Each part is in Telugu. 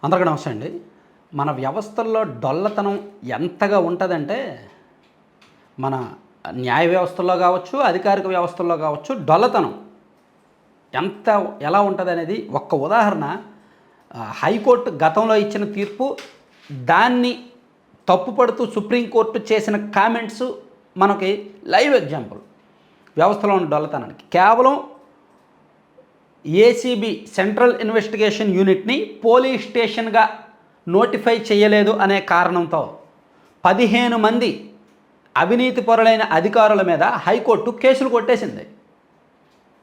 అందరికీ నమస్తే అండి. మన వ్యవస్థల్లో డొల్లతనం ఎంతగా ఉంటుందంటే, మన న్యాయ వ్యవస్థల్లో కావచ్చు, అధికారిక వ్యవస్థల్లో కావచ్చు, డొల్లతనం ఎంత ఎలా ఉంటుందనేది ఒక్క ఉదాహరణ. హైకోర్టు గతంలో ఇచ్చిన తీర్పు, దాన్ని తప్పుపడుతూ సుప్రీంకోర్టు చేసిన కామెంట్స్ మనకి లైవ్ ఎగ్జాంపుల్. వ్యవస్థలో ఉన్న డొల్లతనానికి కేవలం ఏసీబీ సెంట్రల్ ఇన్వెస్టిగేషన్ యూనిట్ని పోలీస్ స్టేషన్గా నోటిఫై చేయలేదు అనే కారణంతో 15 మంది అవినీతి పరులైన అధికారుల మీద హైకోర్టు కేసులు కొట్టేసింది.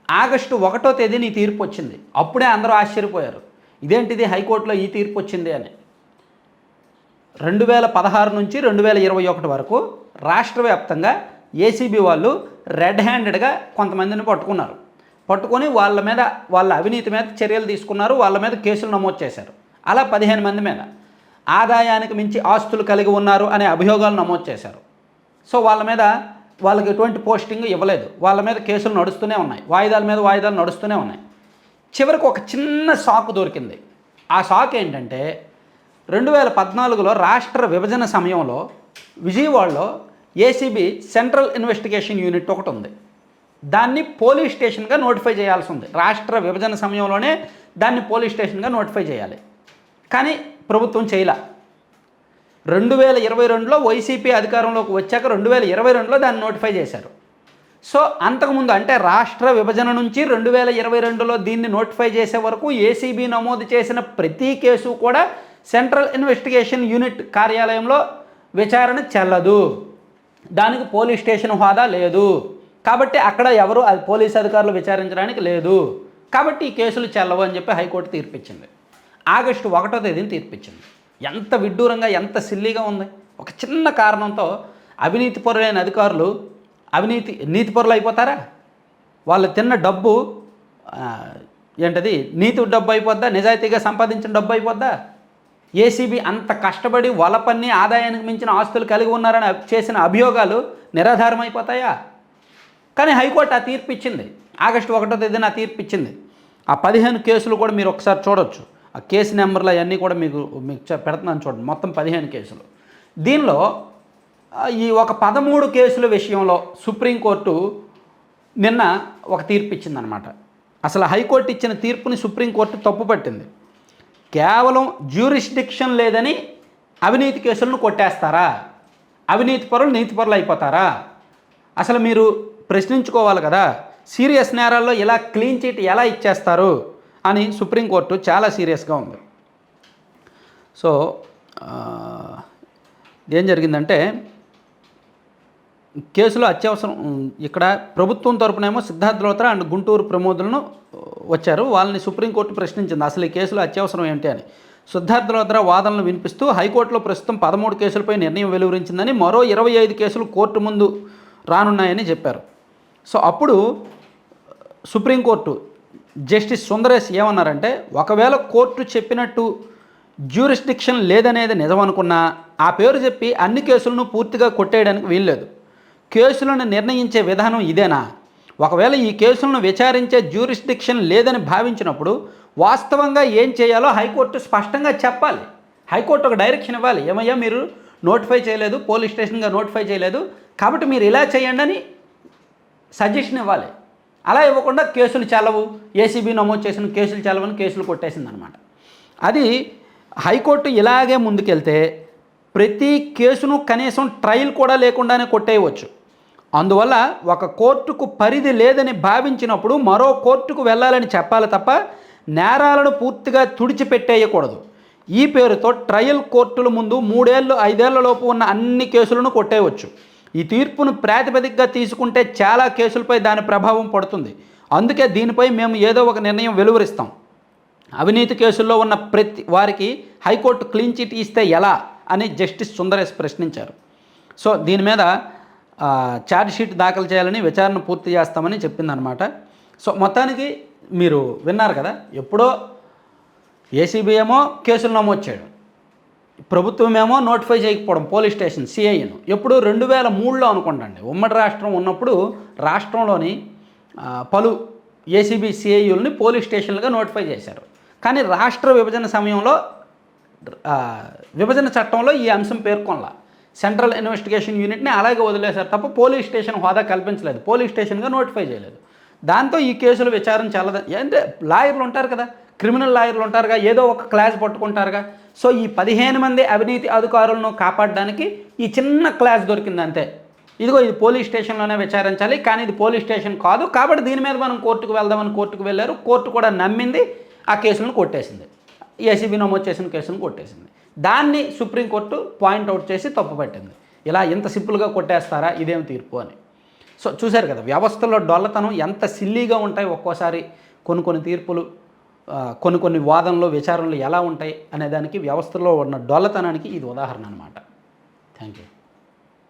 ఆగస్టు 1వ తేదీని ఈ తీర్పు వచ్చింది. అప్పుడే అందరూ ఆశ్చర్యపోయారు, ఇదేంటిది హైకోర్టులో ఈ తీర్పు వచ్చింది అని. 2016 నుంచి 2021 వరకు రాష్ట్ర వ్యాప్తంగా ఏసీబీ వాళ్ళు రెడ్ హ్యాండెడ్గా కొంతమందిని పట్టుకొని వాళ్ళ అవినీతి మీద చర్యలు తీసుకున్నారు, వాళ్ళ మీద కేసులు నమోదు చేశారు. అలా 15 మంది మీద ఆదాయానికి మించి ఆస్తులు కలిగి ఉన్నారు అనే అభియోగాలు నమోదు చేశారు. సో వాళ్ళకి ఎటువంటి పోస్టింగ్ ఇవ్వలేదు, వాళ్ళ మీద కేసులు నడుస్తూనే ఉన్నాయి, వాయిదాల మీద వాయిదాలు నడుస్తూనే ఉన్నాయి. చివరికి ఒక చిన్న సాకు దొరికింది. ఆ సాకు ఏంటంటే 2014లో రాష్ట్ర విభజన సమయంలో విజయవాడలో ఏసీబీ సెంట్రల్ ఇన్వెస్టిగేషన్ యూనిట్ ఒకటి ఉంది. దాన్ని పోలీస్ స్టేషన్గా నోటిఫై చేయాల్సి ఉంది. రాష్ట్ర విభజన సమయంలోనే దాన్ని పోలీస్ స్టేషన్గా నోటిఫై చేయాలి, కానీ ప్రభుత్వం చేయలే. 2022లో వైసీపీ అధికారంలోకి వచ్చాక 2022లో దాన్ని నోటిఫై చేశారు. సో అంతకుముందు అంటే రాష్ట్ర విభజన నుంచి 2022లో దీన్ని నోటిఫై చేసే వరకు ఏసీబీ నమోదు చేసిన ప్రతి కేసు కూడా సెంట్రల్ ఇన్వెస్టిగేషన్ యూనిట్ కార్యాలయంలో విచారణ చెల్లదు, దానికి పోలీస్ స్టేషన్ హోదా లేదు, కాబట్టి అక్కడ ఎవరు పోలీస్ అధికారులు విచారించడానికి లేదు, కాబట్టి ఈ కేసులు చెల్లవు అని చెప్పి హైకోర్టు తీర్పిచ్చింది. ఆగస్టు 1వ తేదీని తీర్పిచ్చింది. ఎంత విడ్డూరంగా, ఎంత సిల్లీగా ఉంది. ఒక చిన్న కారణంతో అవినీతిపరులైన అధికారులు నీతిపరులు అయిపోతారా? వాళ్ళు తిన్న డబ్బు నీతి డబ్బు అయిపోద్దా? నిజాయితీగా సంపాదించిన డబ్బు అయిపోద్దా? ఏసీబీ అంత కష్టపడి వలపన్ని ఆదాయానికి మించిన ఆస్తులు కలిగి ఉన్నారని చేసిన అభియోగాలు నిరాధారం అయిపోతాయా? కానీ హైకోర్టు ఆ తీర్పు ఇచ్చింది. ఆగస్టు 1వ తేదీన ఆ తీర్పు ఇచ్చింది. ఆ 15 కేసులు కూడా మీరు ఒకసారి చూడొచ్చు. ఆ కేసు నెంబర్లు అవన్నీ కూడా మీకు పెడుతున్నాను చూడండి. మొత్తం 15 కేసులు. దీనిలో ఈ ఒక 13 కేసుల విషయంలో సుప్రీంకోర్టు నిన్న ఒక తీర్పు ఇచ్చిందనమాట. అసలు హైకోర్టు ఇచ్చిన తీర్పుని సుప్రీంకోర్టు తప్పుపట్టింది. కేవలం జ్యూరిస్డిక్షన్ లేదని అవినీతి కేసులను కొట్టేస్తారా? అవినీతి పరులు నీతిపరులు అయిపోతారా? అసలు మీరు ప్రశ్నించుకోవాలి కదా. సీరియస్ నేరాల్లో ఇలా క్లీన్ చిట్ ఎలా ఇచ్చేస్తారు అని సుప్రీంకోర్టు చాలా సీరియస్గా ఉంది. సో ఏం జరిగిందంటే, కేసులో అత్యవసరం ఇక్కడ ప్రభుత్వం తరపునేమో సిద్ధార్థ్ లోత్రా అండ్ గుంటూరు ప్రమోదులను వచ్చారు. వాళ్ళని సుప్రీంకోర్టు ప్రశ్నించింది, అసలు ఈ కేసులో అత్యవసరం ఏంటి అని. సిద్ధార్థ్ లోత్రా వాదనలు వినిపిస్తూ హైకోర్టులో ప్రస్తుతం 13 కేసులపై నిర్ణయం వెలువరించిందని, మరో 25 కేసులు కోర్టు ముందు రానున్నాయని చెప్పారు. సో అప్పుడు సుప్రీంకోర్టు జస్టిస్ సుందరేష్ ఏమన్నారంటే, ఒకవేళ కోర్టు చెప్పినట్టు జ్యూరిస్డిక్షన్ లేదనేది నిజమనుకున్నా ఆ పేరు చెప్పి అన్ని కేసులను పూర్తిగా కొట్టేయడానికి వీల్లేదు. కేసులను నిర్ణయించే విధానం ఇదేనా? ఒకవేళ ఈ కేసులను విచారించే జ్యూరిస్డిక్షన్ లేదని భావించినప్పుడు వాస్తవంగా ఏం చేయాలో హైకోర్టు స్పష్టంగా చెప్పాలి. హైకోర్టు ఒక డైరెక్షన్ ఇవ్వాలి, ఏమయ్యా మీరు నోటిఫై చేయలేదు, పోలీస్ స్టేషన్గా నోటిఫై చేయలేదు, కాబట్టి మీరు ఇలా చేయండి అని సజెషన్ ఇవ్వాలి. అలా ఇవ్వకుండా కేసులు చెల్లవు, ఏసీబీ నమోదు చేసిన కేసులు చెల్లవని కేసులు కొట్టేసిందనమాట. అది హైకోర్టు ఇలాగే ముందుకెళ్తే ప్రతి కేసును కనీసం ట్రయల్ కూడా లేకుండానే కొట్టేయవచ్చు. అందువల్ల ఒక కోర్టుకు పరిధి లేదని భావించినప్పుడు మరో కోర్టుకు వెళ్ళాలని చెప్పాలి తప్ప నేరాలను పూర్తిగా తుడిచిపెట్టేయకూడదు. ఈ పేరుతో ట్రయల్ కోర్టుల ముందు 3 ఏళ్ళు 5 ఏళ్లలోపు ఉన్న అన్ని కేసులను కొట్టేయవచ్చు. ఈ తీర్పును ప్రాతిపదికగా తీసుకుంటే చాలా కేసులపై దాని ప్రభావం పడుతుంది. అందుకే దీనిపై మేము ఏదో ఒక నిర్ణయం వెలువరిస్తాం. అవినీతి కేసుల్లో ఉన్న ప్రతి వారికి హైకోర్టు క్లీన్ చిట్ ఇస్తే ఎలా అని జస్టిస్ సుందరేష్ ప్రశ్నించారు. సో దీని మీద ఛార్జ్షీట్ దాఖలు చేయాలని, విచారణ పూర్తి చేస్తామని చెప్పిందనమాట. సో మొత్తానికి మీరు విన్నారు కదా, ఎప్పుడో ఏసీబీ ఏమో కేసులు నమోదు చేయడం, ప్రభుత్వం ఏమో నోటిఫై చేయకపోవడం పోలీస్ స్టేషన్ సిఐను. ఎప్పుడు 2003లో అనుకుంటండి, ఉమ్మడి రాష్ట్రం ఉన్నప్పుడు రాష్ట్రంలోని పలు ఏసీబీ సిఐయుల్ని పోలీస్ స్టేషన్లుగా నోటిఫై చేశారు. కానీ రాష్ట్ర విభజన సమయంలో ఆ, విభజన చట్టంలో ఈ అంశం పేర్కొనలా. సెంట్రల్ ఇన్వెస్టిగేషన్ యూనిట్ని అలాగే వదిలేశారు తప్ప పోలీస్ స్టేషన్ హోదా కల్పించలేదు, పోలీస్ స్టేషన్గా నోటిఫై చేయలేదు. దాంతో ఈ కేసుల విచారణ చాలా అంటే లాయర్లు ఉంటారు కదా, క్రిమినల్ లాయర్లు ఉంటారుగా, ఏదో ఒక క్లాస్ పట్టుకుంటారుగా. సో ఈ 15 మంది అవినీతి అధికారులను కాపాడడానికి ఈ చిన్న క్లాస్ దొరికింది అంతే. ఇదిగో ఇది పోలీస్ స్టేషన్లోనే విచారించాలి, కానీ ఇది పోలీస్ స్టేషన్ కాదు కాబట్టి దీని మీద మనం కోర్టుకు వెళ్దామని కోర్టుకు వెళ్ళారు. కోర్టు కూడా నమ్మింది, ఆ కేసులను కొట్టేసింది, ఏసీబీ నమోదు చేసిన కేసును కొట్టేసింది. దాన్ని సుప్రీంకోర్టు పాయింట్అవుట్ చేసి తప్పుపట్టింది. ఇలా ఇంత సింపుల్గా కొట్టేస్తారా, ఇదేం తీర్పు అని. సో చూశారు కదా వ్యవస్థలో డొల్లతనం ఎంత సిల్లీగా ఉంటాయి ఒక్కోసారి, కొన్ని తీర్పులు, కొన్ని వాదనలు విచారణలు ఎలా ఉంటాయి అనేదానికి వ్యవస్థలో ఉన్న డొల్లతనానికి ఇది ఉదాహరణ అనమాట. Thank you.